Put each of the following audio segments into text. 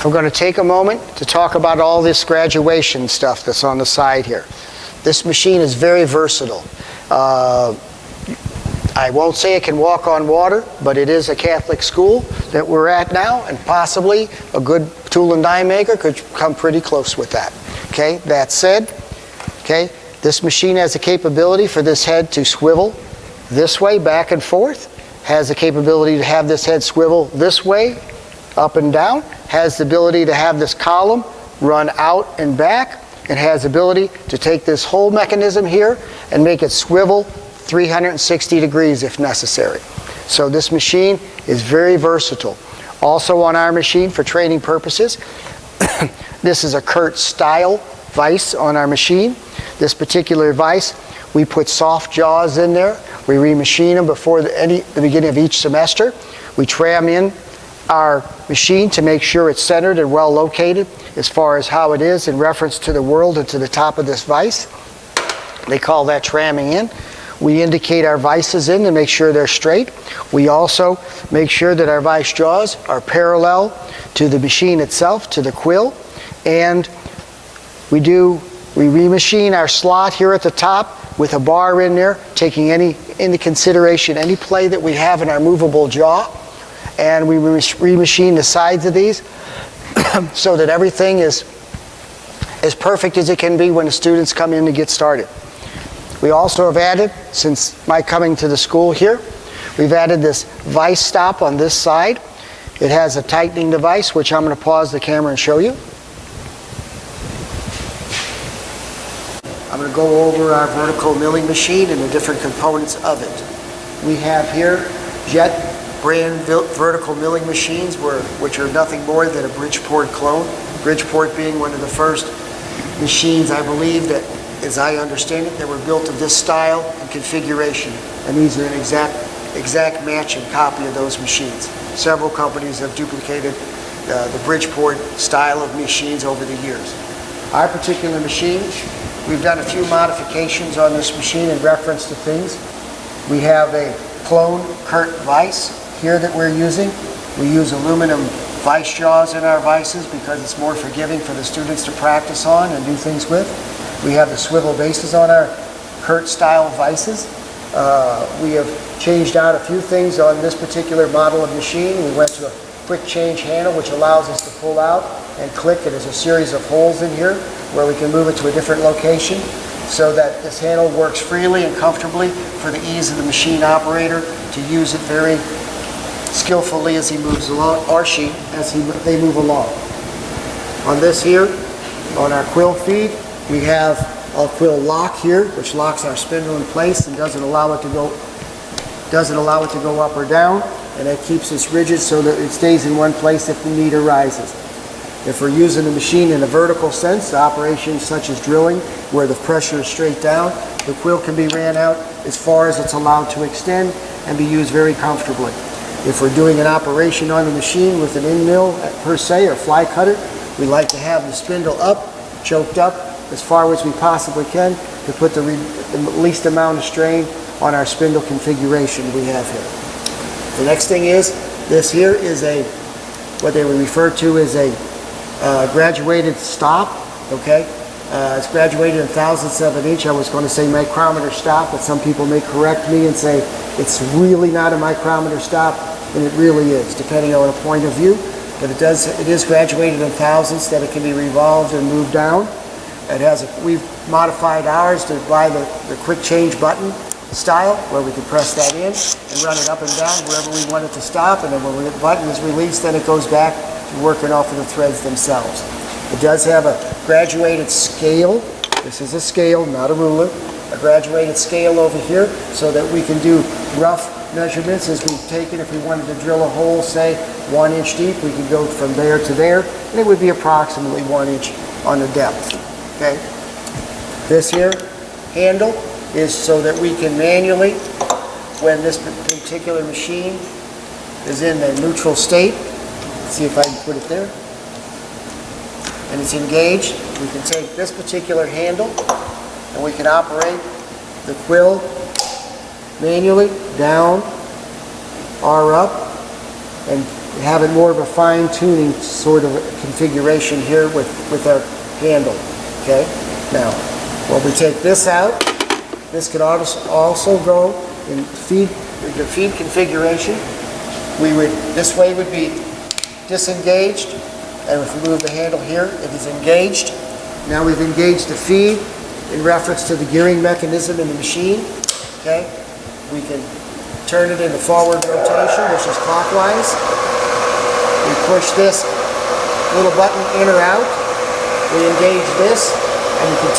I'm going to take a moment to talk about all this graduation stuff that's on the side here. This machine is very versatile. I won't say it can walk on water, but it is a Catholic school that we're at now, and possibly a good tool and die maker could come pretty close with that. Okay, that said, okay, this machine has the capability for this head to swivel this way, back and forth, has the capability to have this head swivel this way, up and down, has the ability to have this column run out and back, and has the ability to take this whole mechanism here and make it swivel 360 degrees if necessary. So this machine is very versatile. Also on our machine for training purposes, this is a Kurt style vise on our machine. This particular vise, we put soft jaws in there. We remachine them before the beginning of each semester. We tram in our machine to make sure it's centered and well located as far as how it is in reference to the world and to the top of this vise. They call that tramming in. We indicate our vices in to make sure they're straight. We also make sure that our vice jaws are parallel to the machine itself, to the quill. And we remachine our slot here at the top with a bar in there, taking into consideration any play that we have in our movable jaw. And we remachine the sides of these so that everything is as perfect as it can be when the students come in to get started. We also have added, since my coming to the school here, we've added this vice stop on this side. It has a tightening device, which I'm going to pause the camera and show you. I'm going to go over our vertical milling machine and the different components of it. We have here Jet brand vertical milling machines, which are nothing more than a Bridgeport clone. Bridgeport being one of the first machines, I believe, that, as I understand it, that were built of this style and configuration. And these are an exact match and copy of those machines. Several companies have duplicated the Bridgeport style of machines over the years. Our particular machine, we've done a few modifications on this machine in reference to things. We have a clone Kurt vise here that we're using. We use aluminum vice jaws in our vices because it's more forgiving for the students to practice on and do things with. We have the swivel bases on our Kurt style vices. We have changed out a few things on this particular model of machine. We went to a quick change handle, which allows us to pull out and click. It has a series of holes in here where we can move it to a different location so that this handle works freely and comfortably for the ease of the machine operator to use it very skillfully as he moves along, or she, as they move along. On this here, on our quill feed, we have a quill lock here, which locks our spindle in place and doesn't allow it to go up or down, and it keeps us rigid so that it stays in one place if the need arises. If we're using the machine in a vertical sense, operations such as drilling, where the pressure is straight down, the quill can be ran out as far as it's allowed to extend and be used very comfortably. If we're doing an operation on the machine with an end mill per se or fly cutter, we like to have the spindle up, choked up as far as we possibly can to put the least amount of strain on our spindle configuration we have here. The next thing is, this here is what they would refer to as a graduated stop, okay? It's graduated in thousandths of an inch. I was going to say micrometer stop, but some people may correct me and say it's really not a micrometer stop, and it really is, depending on a point of view. But it is graduated in thousandths that it can be revolved and moved down. We've modified ours to buy the quick change button style, where we can press that in and run it up and down wherever we want it to stop, and then when the button is released, then it goes back to working off of the threads themselves. It does have a graduated scale. This is a scale, not a ruler. A graduated scale over here so that we can do rough measurements as we've taken. If we wanted to drill a hole, say 1 inch deep, we could go from there to there, and it would be approximately 1 inch on the depth. Okay. This here handle is so that we can manually, when this particular machine is in the neutral state, let's see if I can put it there, and it's engaged, we can take this particular handle and we can operate the quill manually down or up and have it more of a fine-tuning sort of configuration here with our handle. Okay? Now, when we take this out, this could also go in the feed configuration. This way would be disengaged, and if we move the handle here, it is engaged. Now we've engaged the feed in reference to the gearing mechanism in the machine. Okay? We can turn it into forward rotation, which is clockwise. We push this little button in or out. We engage this, and you can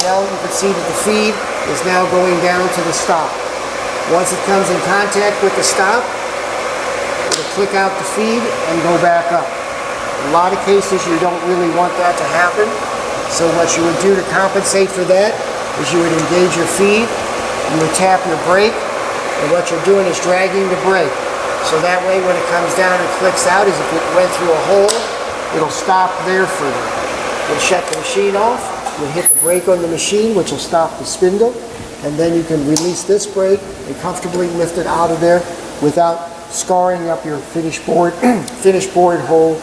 see that the feed is now going down to the stop. Once it comes in contact with the stop, it'll click out the feed and go back up. In a lot of cases, you don't really want that to happen. So what you would do to compensate for that is you would engage your feed, you would tap your brake, and what you're doing is dragging the brake. So that way when it comes down and clicks out, as if it went through a hole, it'll stop there for you. You'll shut the machine off, you'll hit the brake on the machine, which will stop the spindle, and then you can release this brake and comfortably lift it out of there without scarring up your finished board hole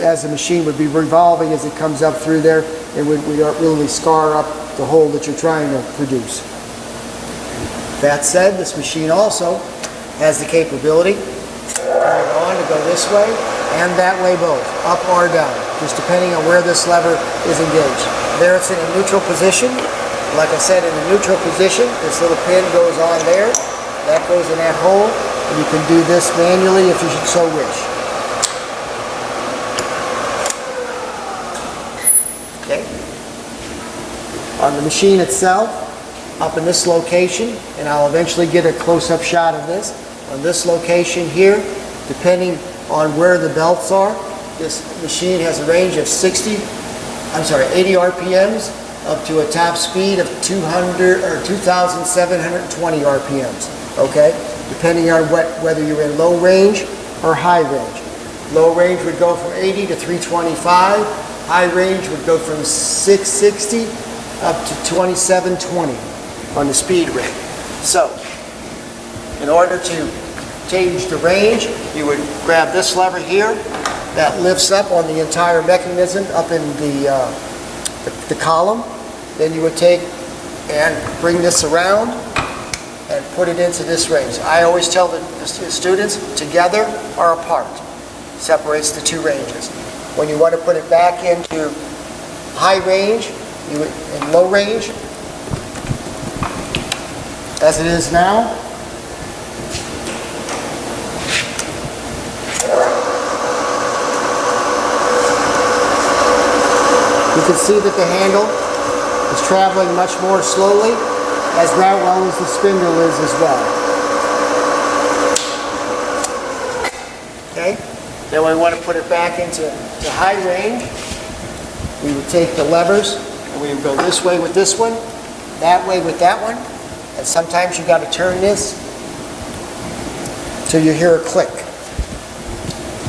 as the machine would be revolving as it comes up through there, and would really scar up the hole that you're trying to produce. That said, this machine also has the capability to turn it on to go this way and that way both, up or down, just depending on where this lever is engaged. There it's in a neutral position. Like I said, in a neutral position, this little pin goes on there, that goes in that hole, and you can do this manually if you should so wish. Okay. On the machine itself, up in this location, and I'll eventually get a close-up shot of this. On this location here, depending on where the belts are, this machine has a range of 80 RPMs up to a top speed of 2,720 RPMs. Okay, depending on whether you're in low range or high range. Low range would go from 80 to 325. High range would go from 660 up to 2720. On the speed rate. So, in order to change the range, you would grab this lever here that lifts up on the entire mechanism up in the column. Then you would take and bring this around and put it into this range. I always tell the students, together or apart. Separates the two ranges. When you want to put it back into high range, in low range, as it is now, you can see that the handle is traveling much more slowly, as well as the spindle is as well. Okay? Then when we want to put it back into high range, we would take the levers and we would go this way with this one, that way with that one. And sometimes you got to turn this till you hear a click.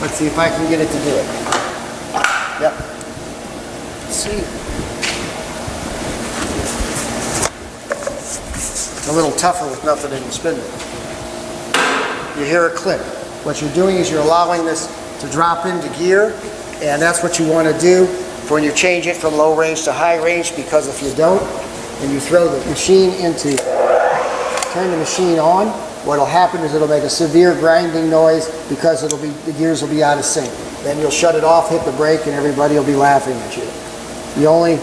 Let's see if I can get it to do it. Yep. Let's see. It's a little tougher with nothing in the spindle. You hear a click. What you're doing is you're allowing this to drop into gear, and that's what you want to do when you change it from low range to high range, because if you don't, and you throw the machine turn the machine on, what'll happen is it'll make a severe grinding noise because the gears will be out of sync. Then you'll shut it off, hit the brake, and everybody will be laughing at you. You only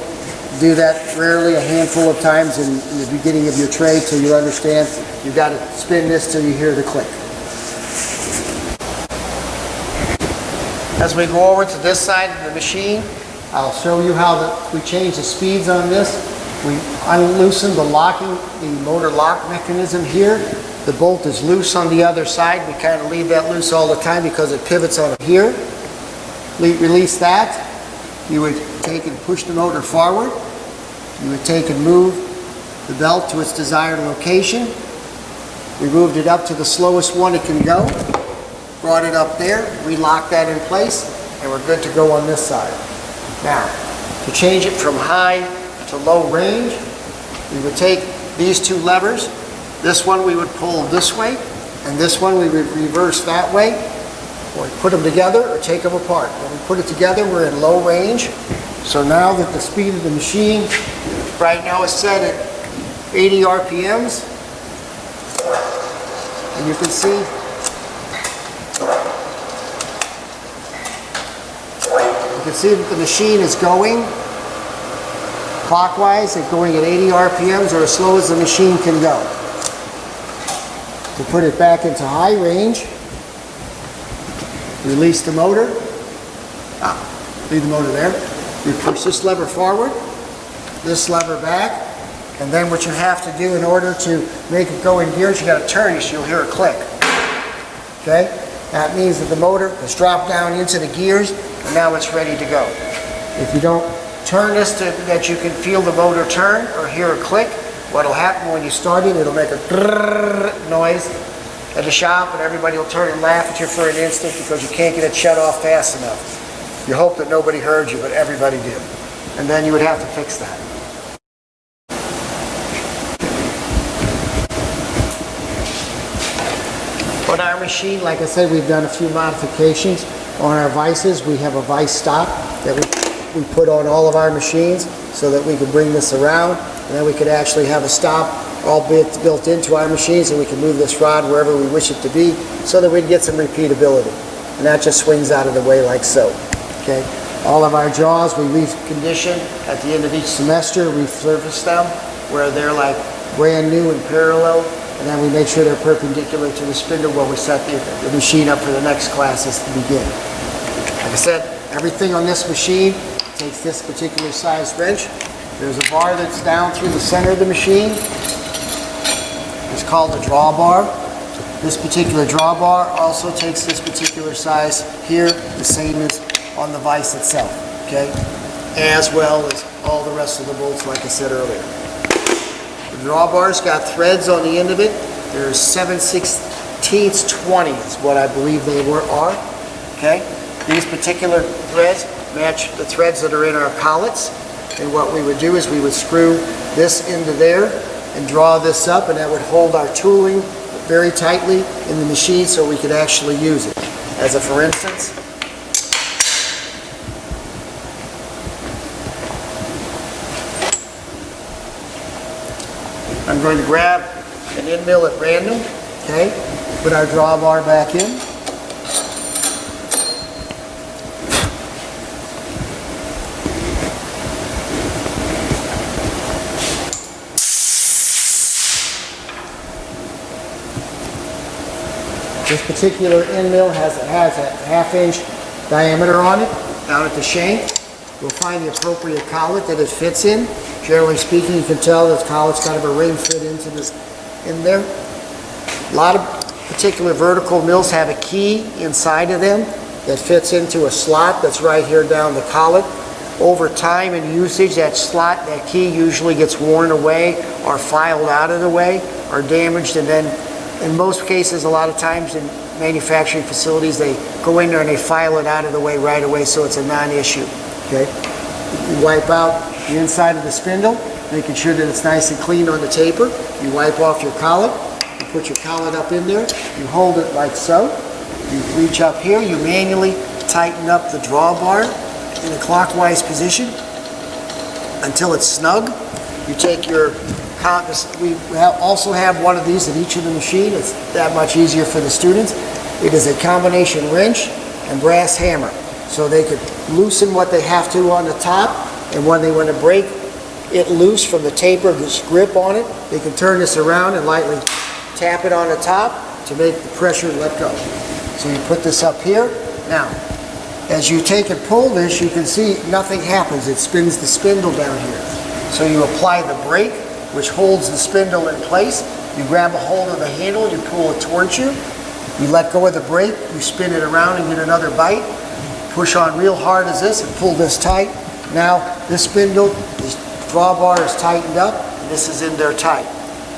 do that rarely, a handful of times in the beginning of your trade till you understand you've got to spin this till you hear the click. As we go over to this side of the machine, I'll show you how we change the speeds on this. We unloosen the motor lock mechanism here. The bolt is loose on the other side. We kind of leave that loose all the time because it pivots on here. Release that. You would take and push the motor forward. You would take and move the belt to its desired location. We moved it up to the slowest one it can go. Brought it up there. Relock that in place, and we're good to go on this side. Now, to change it from high to low range, we would take these two levers. This one we would pull this way, and this one we would reverse that way. Or put them together or take them apart. When we put it together, we're in low range. So now that the speed of the machine right now is set at 80 RPMs, and you can see that the machine is going clockwise and going at 80 RPMs or as slow as the machine can go. To put it back into high range, release the motor. Leave the motor there. You push this lever forward, this lever back, and then what you have to do in order to make it go in gears, you got to turn it so you'll hear a click. Okay? That means that the motor has dropped down into the gears and now it's ready to go. If you don't turn this so that you can feel the motor turn or hear a click, what'll happen when you start it, it'll make a grrrr noise at the shop and everybody will turn and laugh at you for an instant because you can't get it shut off fast enough. You hope that nobody heard you, but everybody did. And then you would have to fix that. On our machine, like I said, we've done a few modifications. On our vices, we have a vice stop that we put on all of our machines so that we can bring this around, and then we could actually have a stop all built into our machines, and we can move this rod wherever we wish it to be so that we'd get some repeatability. And that just swings out of the way like so. Okay? All of our jaws we recondition at the end of each semester, resurface them where they're like brand new and parallel, and then we make sure they're perpendicular to the spindle while we set the machine up for the next classes to begin. Like I said, everything on this machine takes this particular size wrench. There's a bar that's down through the center of the machine. It's called the drawbar. This particular drawbar also takes this particular size here, the same as on the vise itself, okay? As well as all the rest of the bolts, like I said earlier. The drawbar's got threads on the end of it. There's 7/16 20 is what I believe they are, okay? These particular threads match the threads that are in our collets. And what we would do is we would screw this into there and draw this up, and that would hold our tooling very tightly in the machine so we could actually use it. As a for instance, I'm going to grab an end mill at random, okay? Put our drawbar back in. This particular end mill has a half-inch diameter on it down at the shank. You'll find the appropriate collet that it fits in. Generally speaking, you can tell that the collet's kind of a ring fit into this in there. A lot of particular vertical mills have a key inside of them that fits into a slot that's right here down the collet. Over time and usage, that slot, that key usually gets worn away or filed out of the way or damaged, and then in most cases, a lot of times in manufacturing facilities, they go in there and they file it out of the way right away, so it's a non-issue. Okay? You wipe out the inside of the spindle, making sure that it's nice and clean on the taper. You wipe off your collet. You put your collet up in there. You hold it like so. You reach up here. You manually tighten up the drawbar in a clockwise position until it's snug. You take your we also have one of these at each of the machine. It's that much easier for the students. It is a combination wrench and brass hammer. So they could loosen what they have to on the top, and when they want to break it loose from the taper, this grip on it, they can turn this around and lightly tap it on the top to make the pressure let go. So you put this up here. Now, as you take and pull this, you can see nothing happens. It spins the spindle down here. So you apply the brake, which holds the spindle in place. You grab a hold of the handle, you pull it towards you. You let go of the brake, you spin it around and get another bite. Push on real hard as this and pull this tight. Now this spindle, this drawbar is tightened up, and this is in there tight.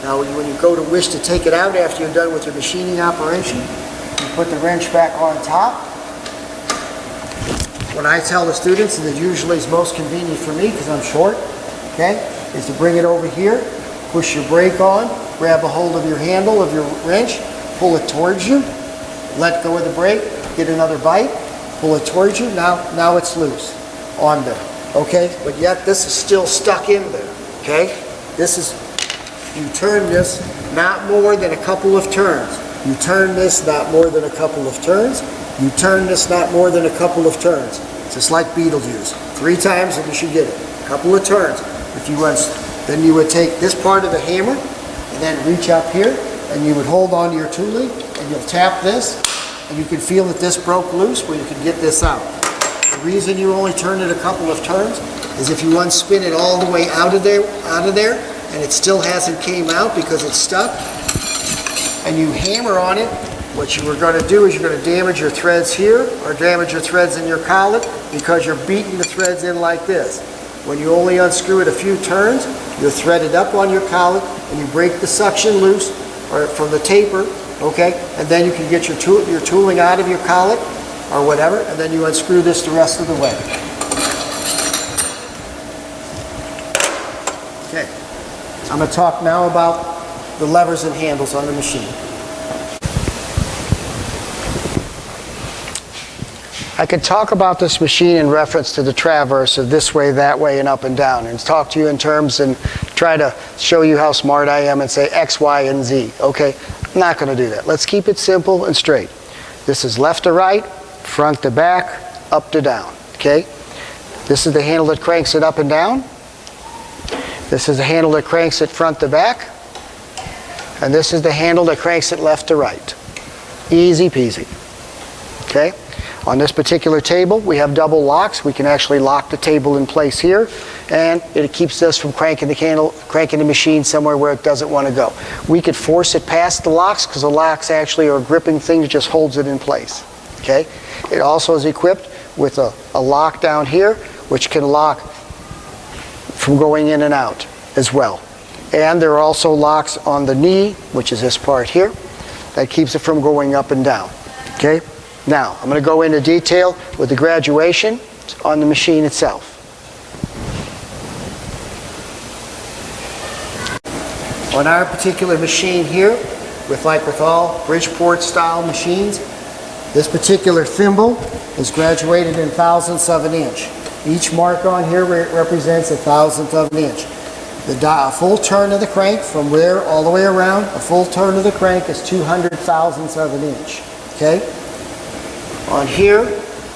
Now when you go to wish to take it out after you're done with your machining operation, you put the wrench back on top. What I tell the students, and it usually is most convenient for me because I'm short, okay, is to bring it over here, push your brake on, grab a hold of your handle of your wrench, pull it towards you, let go of the brake, get another bite, pull it towards you, now it's loose on there, okay? But yet this is still stuck in there, okay? This is, you turn this not more than a couple of turns. You turn this not more than a couple of turns. You turn this not more than a couple of turns. Just like Beetlejuice. 3 times and you should get it. A couple of turns. If you want, then you would take this part of the hammer and then reach up here and you would hold on to your tooling and you'll tap this and you can feel that this broke loose where you can get this out. The reason you only turn it a couple of turns is if you want to spin it all the way out of there and it still hasn't came out because it's stuck and you hammer on it, what you were going to do is you're going to damage your threads here or damage your threads in your collet because you're beating the threads in like this. When you only unscrew it a few turns, you're threaded up on your collet and you break the suction loose or from the taper, okay? And then you can get your tooling out of your collet or whatever, and then you unscrew this the rest of the way. Okay, I'm going to talk now about the levers and handles on the machine. I could talk about this machine in reference to the traverse of this way, that way, and up and down, and talk to you in terms and try to show you how smart I am and say X, Y, and Z. Okay, I'm not going to do that. Let's keep it simple and straight. This is left to right, front to back, up to down. Okay, this is the handle that cranks it up and down. This is the handle that cranks it front to back. And this is the handle that cranks it left to right. Easy peasy. Okay? On this particular table, we have double locks. We can actually lock the table in place here, and it keeps us from cranking the machine somewhere where it doesn't want to go. We could force it past the locks because the locks actually are a gripping thing that just holds it in place. Okay? It also is equipped with a lock down here, which can lock from going in and out as well. And there are also locks on the knee, which is this part here, that keeps it from going up and down. Okay? Now, I'm going to go into detail with the graduation on the machine itself. On our particular machine here, with all Bridgeport style machines, this particular thimble is graduated in thousandths of an inch. Each mark on here represents a thousandth of an inch. A full turn of the crank from there all the way around, a full turn of the crank is 200 thousandths of an inch. Okay? On here,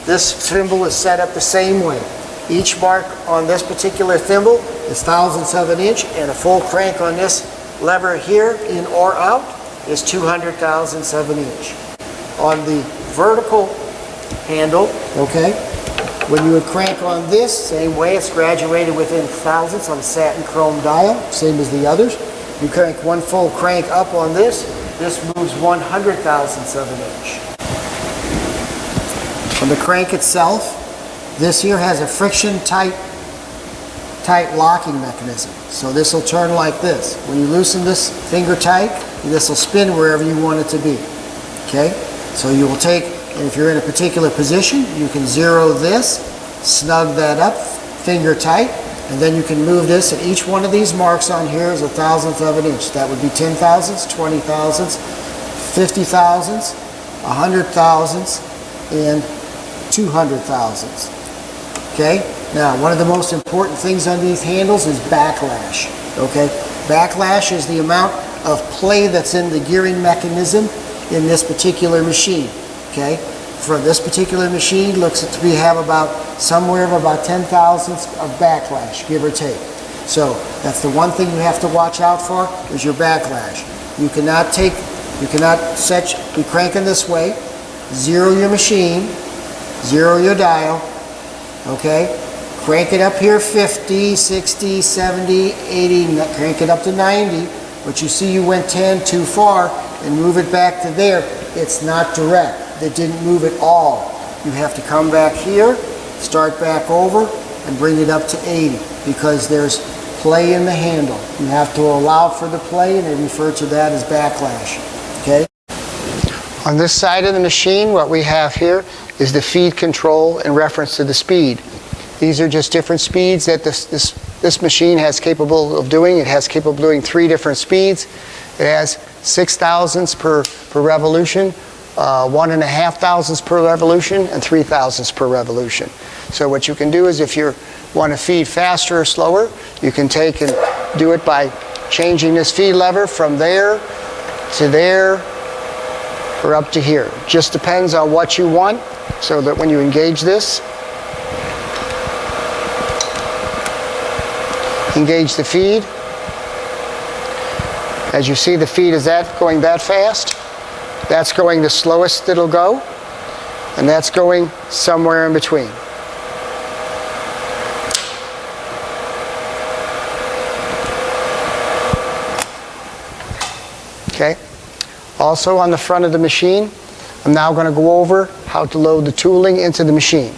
this thimble is set up the same way. Each mark on this particular thimble is thousandths of an inch, and a full crank on this lever here, in or out, is 200 thousandths of an inch. On the vertical handle, okay, when you would crank on this, same way, it's graduated within thousandths on a satin chrome dial, same as the others. You crank one full crank up on this moves 100 thousandths of an inch. On the crank itself, this here has a friction tight locking mechanism. So this will turn like this. When you loosen this finger tight, this will spin wherever you want it to be. Okay? So you will take, and if you're in a particular position, you can zero this, snug that up, finger tight, and then you can move this, and each one of these marks on here is a thousandth of an inch. That would be 10 thousandths, 20 thousandths, 50 thousandths, 100 thousandths, and 200 thousandths. Okay? Now, one of the most important things on these handles is backlash. Okay? Backlash is the amount of play that's in the gearing mechanism in this particular machine. Okay? For this particular machine, looks to be have somewhere of about 10 thousandths of backlash, give or take. So that's the one thing you have to watch out for is your backlash. You cannot be cranking this way, zero your machine, zero your dial, okay? Crank it up here 50, 60, 70, 80, crank it up to 90, but you see you went 10 too far and move it back to there. It's not direct. It didn't move at all. You have to come back here, start back over, and bring it up to 80 because there's play in the handle. You have to allow for the play, and they refer to that as backlash. Okay? On this side of the machine, what we have here is the feed control in reference to the speed. These are just different speeds that this machine has capable of doing. It has capable of doing 3 different speeds. It has 6 thousandths per revolution, 1.5 thousandths per revolution and 3 thousandths per revolution. So what you can do is if you want to feed faster or slower, you can take and do it by changing this feed lever from there to there or up to here. Just depends on what you want, so that when you engage this, engage the feed. As you see, the feed is going that fast. That's going the slowest it'll go, and that's going somewhere in between. Okay. Also on the front of the machine, I'm now going to go over how to load the tooling into the machine.